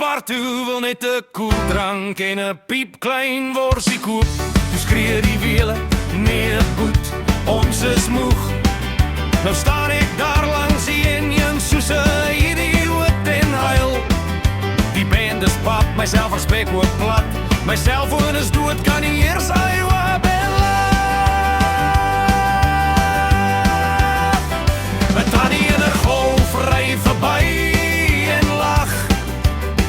partout wil net 'n koeldrank en 'n piepklein worsie koop. Toe skree die wiele, nee goed, ons is moeg. Nou staan ek daar langs die enjin soos 'n idioot en huil. Die band is pap, my selfrespek word plat. My selfoon is dood, kan nie eers Iowa bel. Met Tannie en haar golf ry verby en lag.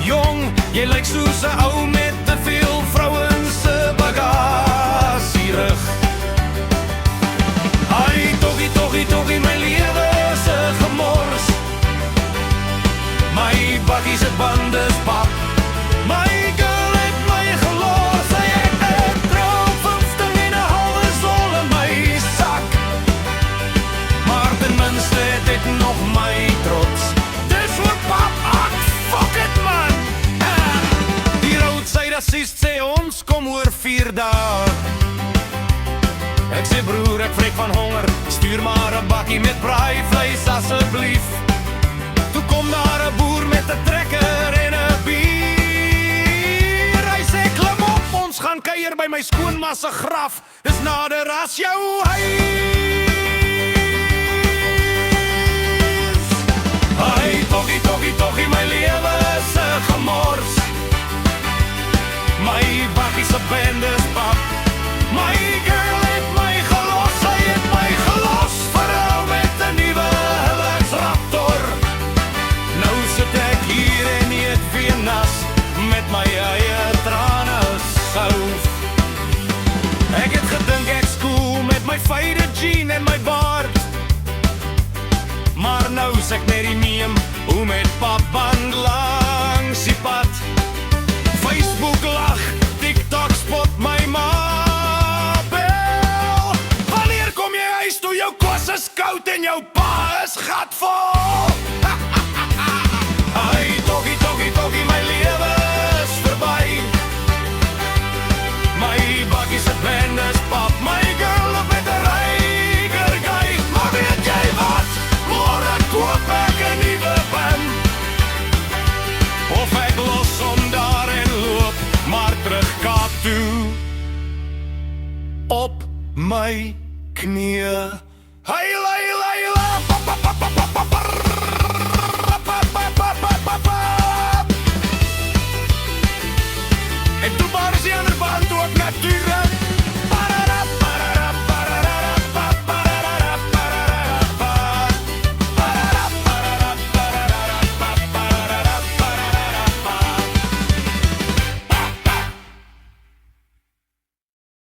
Jong, jy lyk soos 'n ou met te veel vrouens se bagasierug. Ai, toggie, my lewe is 'n gemors. My bakkie se band is pap. My girl het my gelos. Sy het 'n trouw 15 en 'n halwe sol in my sak. Maar ten minste het ek nog my trots. Dis vir pap, ach, fuck it man. Die roadside assist sê ons kom oor 4 dae. Ek sê broer, ek vrek van honger, stuur maar 'n bakkie met braaivleis asseblief. Toe kom daar 'n boer met 'n trekker en 'n bier. Hy sê klim op, ons gaan kuier by my skoonma se graf. Dis nader as jou huis. Ai, toggie, my lewe is 'n gemors. My bakkie se band is pap. My girl het my gelos, sy het my gelos. Vrou met 'n nuwe Hilux Raptor. Nou sit ek hier en eet weer nas met my eie trane souf. Ek het gedink ek's cool met my fade jean en my baard. Maar nou sê ek net die meme, hoe met pap band langs die pad. Facebook lag, TikTok spot my ma bel. Wanneer kom jy huis toe, jou kos is koud en jou pa is gatvol. Ai, toggie, my lewe is verby. My bakkie se band is pap. My girl op met 'n ryker guy. Maar weet jy wat? Môre koop ek 'n nuwe band. Of ek los om daar en loop, maar terug Kaap toe. Op my knieë.